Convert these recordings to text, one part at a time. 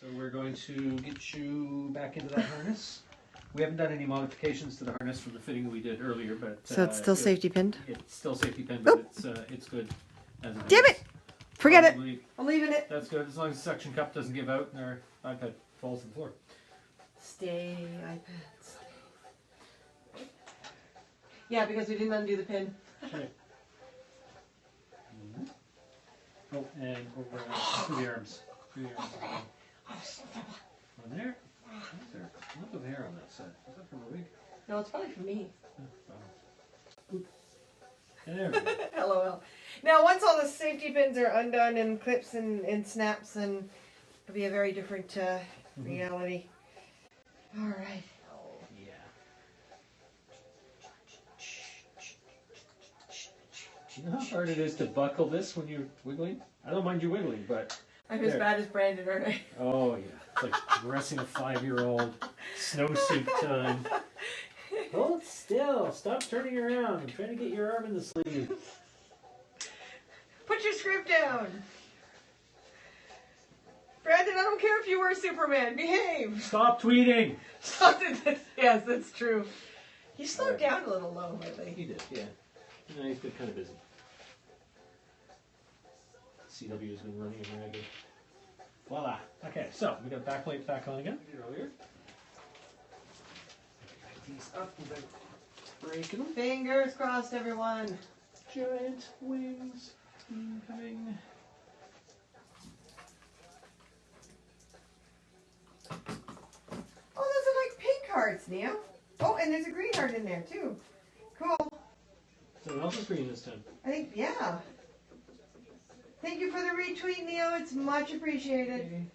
So we're going to get you back into that harness. We haven't done any modifications to the harness from the fitting that we did earlier, but so it's still safety pinned. It's still safety pinned, but it's good. As it Damn is. it! Forget Probably, it. I'm leaving it. That's good as long as the suction cup doesn't give out and our iPad falls to the floor. Stay, iPads. Yeah, because we didn't undo the pin. Right. Oh, and over through the arms. Through the arms. On there. What's there? A lot of hair on that side. Is that from a wig? No, it's probably for me. Oh. And there we go. LOL. Now, once all the safety pins are undone and clips and snaps, and it'll be a very different reality. All right. Oh, yeah. You know how hard it is to buckle this when you're wiggling? I don't mind you wiggling, but... I'm as bad as Brandon, aren't I? Oh, yeah. It's like dressing a 5-year-old snowsuit time. Hold still. Stop turning around. I'm trying to get your arm in the sleeve. Put your script down. Brandon, I don't care if you were Superman. Behave. Stop tweeting. Stop it. Yes, that's true. He slowed down a little low lately. He did, yeah. No, he's been kind of busy. CW has been running him ragged. Voila. Okay, so we got backlights back on again. Earlier. These up without breaking them. Fingers crossed, everyone. Giant wings incoming. Oh, those are like pink hearts, Neil. Oh, and there's a green heart in there, too. Cool. Someone else is green this time. I think, yeah. Thank you for the retweet, Neo. It's much appreciated. Okay.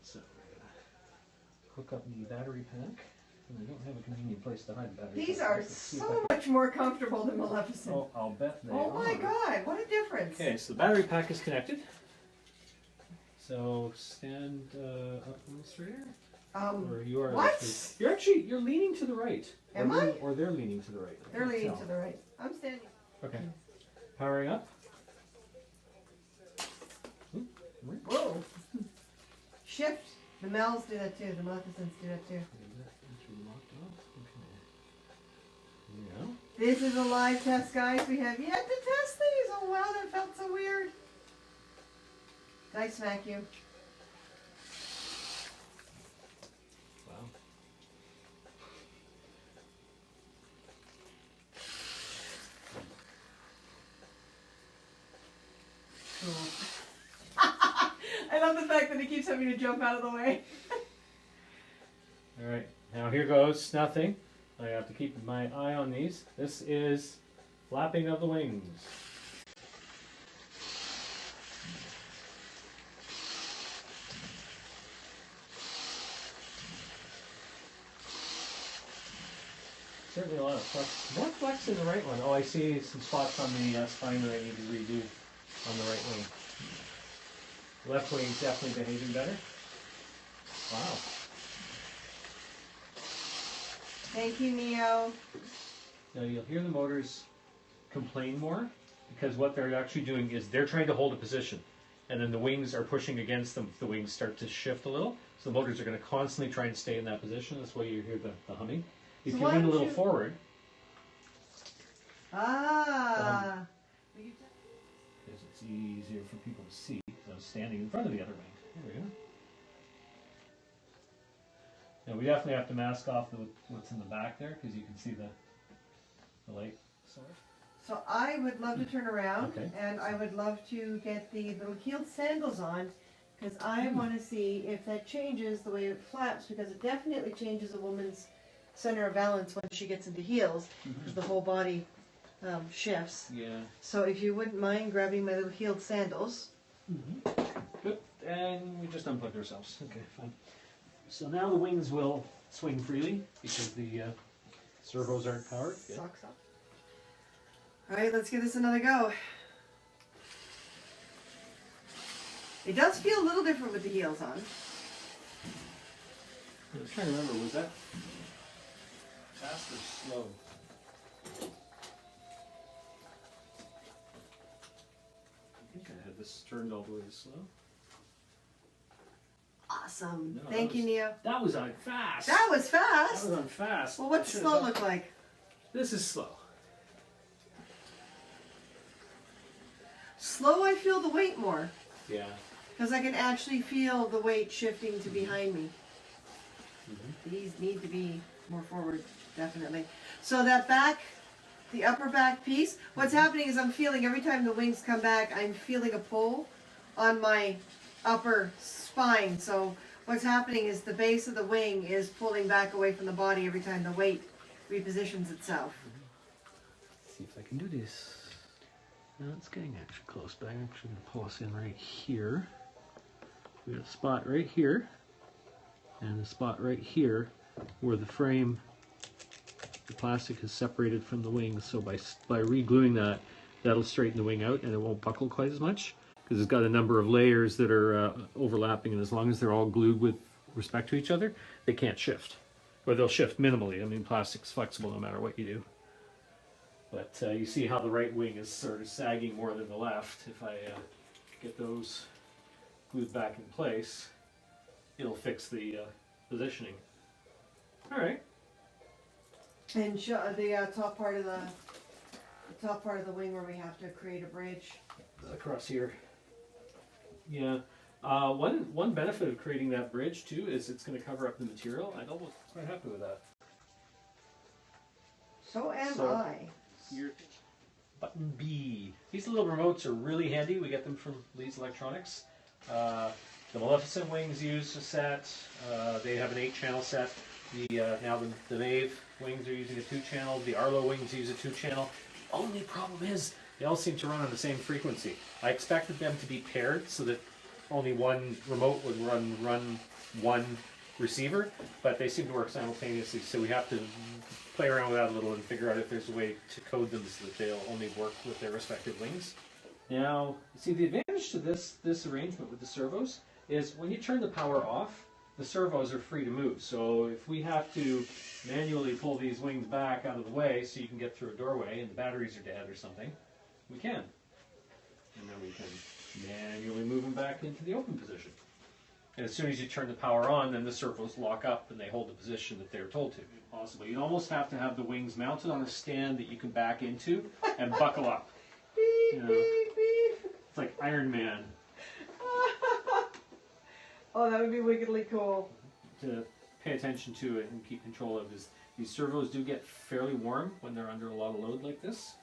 So we're going to hook up the battery pack. And I don't have a convenient place to hide the battery. These are so much more comfortable than Maleficent. Oh, I'll bet they are. Oh my god, what a difference. Okay, so the battery pack is connected. So stand up a little straighter. Or you are what? You're leaning to the right. Am I? Or they're leaning to the right. They're leaning to the right. I'm standing. Okay. Powering up. Whoa. Shift. The Mels do that too. The Maleficents do that too. Yeah. This is a live test, guys. We have yet to test these. Oh wow, that felt so weird. Did I smack you? Wow. Cool. I love the fact that he keeps having to jump out of the way. All right. Now here goes nothing. I have to keep my eye on these. This is flapping of the wings. Certainly a lot of flex. More flex in the right one. Oh, I see some spots on the spine that I need to redo on the right wing. Left wing is definitely behaving better. Wow. Thank you, Neo. Now you'll hear the motors complain more because what they're actually doing is they're trying to hold a position and then the wings are pushing against them. The wings start to shift a little. So the motors are going to constantly try and stay in that position. That's why you hear the humming. If you lean a little forward. Ah. Because it's easier for people to see. So I'm standing in front of the other wing. There we go. Now we definitely have to mask off what's in the back there because you can see the light source. So I would love to turn around, Okay. and I would love to get the little heeled sandals on because I want to see if that changes the way it flaps, because it definitely changes a woman's center of balance when she gets into heels because the whole body shifts. Yeah. So if you wouldn't mind grabbing my little heeled sandals. Good. And we just unplugged ourselves. Okay, fine. So now the wings will swing freely because the servos aren't powered. Good. Socks off. All right, let's give this another go. It does feel a little different with the heels on. I was trying to remember, was that fast or slow? I think I had this turned all the way to slow. Awesome. No, Thank you, Neo. That was on fast. That was fast. That was on fast. Well, what's slow look like? This is slow. Slow, I feel the weight more. Yeah. Because I can actually feel the weight shifting to behind me. These need to be more forward, definitely. So that back, the upper back piece, what's happening is I'm feeling every time the wings come back, I'm feeling a pull on my upper spine. So what's happening is the base of the wing is pulling back away from the body every time the weight repositions itself. Let's see if I can do this. Now it's getting actually close, but I'm actually going to pull us in right here. We got a spot right here, and a spot right here where the frame, the plastic is separated from the wings. So by re-gluing that, that'll straighten the wing out and it won't buckle quite as much because it's got a number of layers that are overlapping, and as long as they're all glued with respect to each other, they can't shift. Or they'll shift minimally. I mean, plastic's flexible no matter what you do. But you see how the right wing is sort of sagging more than the left. If I get those glued back in place, it'll fix the positioning. All right. And show the top part of the wing where we have to create a bridge. Across here. Yeah. One benefit of creating that bridge too is it's going to cover up the material. I'm almost quite happy with that. So am So- I. Your button B. These little remotes are really handy. We get them from Lee's Electronics. The Maleficent wings use a set. They have an 8-channel set. Now the Maeve wings are using a 2-channel. The Arlo wings use a 2-channel. Only problem is they all seem to run on the same frequency. I expected them to be paired so that only one remote would run one receiver, but they seem to work simultaneously. So we have to play around with that a little and figure out if there's a way to code them so that they'll only work with their respective wings. Now, see, the advantage to this arrangement with the servos is when you turn the power off, the servos are free to move. So if we have to manually pull these wings back out of the way so you can get through a doorway and the batteries are dead or something, we can. And then we can manually move them back into the open position. And as soon as you turn the power on, then the servos lock up and they hold the position that they're told to. Possible. You'd almost have to have the wings mounted on a stand that you can back into and buckle up. Beep, You know. beep, beep. It's like Iron Man. Oh, that would be wickedly cool. To pay attention to it and keep control of is these servos do get fairly warm when they're under a lot of load like this.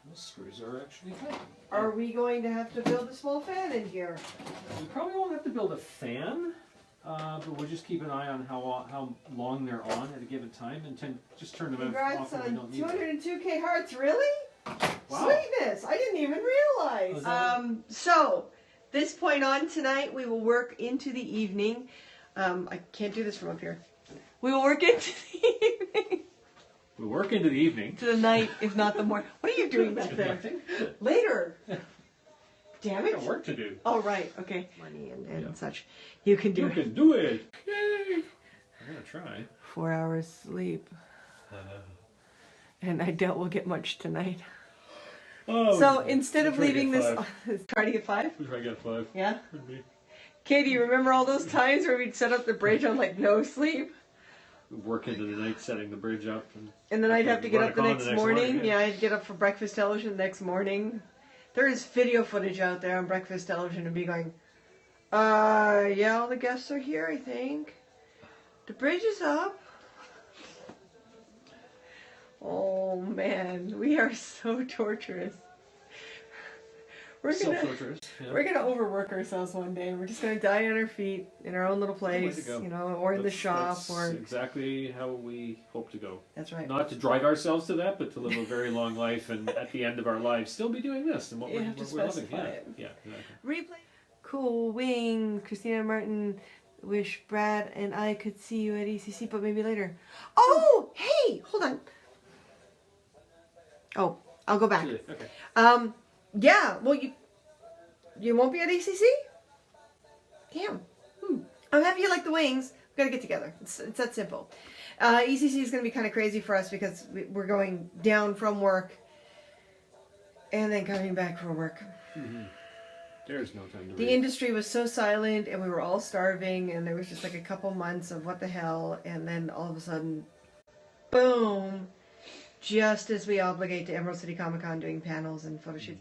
Those screws are actually tight. Are we going to have to build a small fan in here? We probably won't have to build a fan, but we'll just keep an eye on how long they're on at a given time and just turn them Congrats off when we on don't need them. 202K hearts, really? Wow. Sweetness, I didn't even realize. So, this point on tonight, we will work into the evening. I can't do this from up here. We will work into the evening. We work into the evening. To the night, if not the morning. What are you doing back there? Nothing. Later. Damn We it. got work to do. Oh, right. Okay. Money and Yeah. such. You can do You it. can do it. Yay! I'm gonna try. 4 hours sleep. And I doubt we'll get much tonight. Oh, So instead of we'll try to leaving get this, 5. try to get 5? We'll try to get 5. Yeah. Could be. Katie, you remember all those times where we'd set up the bridge on like no sleep? Work into the night setting the bridge up. And then I'd have to get Run up the a con next morning. yeah. Yeah, I'd get up for breakfast television the next morning. There is video footage out there on breakfast television of me going, yeah, all the guests are here, I think. The bridge is up. Oh man, we are so torturous. We're gonna Self-torturous. Yeah. we're gonna overwork ourselves one day. We're just gonna die on our feet in our own little place, to go. you know, or in the That's- shop, that's or exactly how we hope to go. that's right. Not to drive ourselves to that, but to live a very long life, and at the end of our lives, still be doing this and what You we're, have to what we're loving. specify Yeah, it. yeah, exactly. Replay. Cool wing. Christina Martin. Wish Brad and I could see you at ECC, but maybe later. Oh, hey, hold on. Oh, I'll go back. Okay. Yeah. Well, you won't be at ECC. Damn. I'm happy you like the wings. We gotta get together. It's that simple. ECC is gonna be kind of crazy for us because we're going down from work and then coming back from work. Mm-hmm. There's no time to The read. industry was so silent, and we were all starving, and there was just like a couple months of what the hell, and then all of a sudden, boom! Just as we obligate to Emerald City Comic Con doing panels and photo shoots.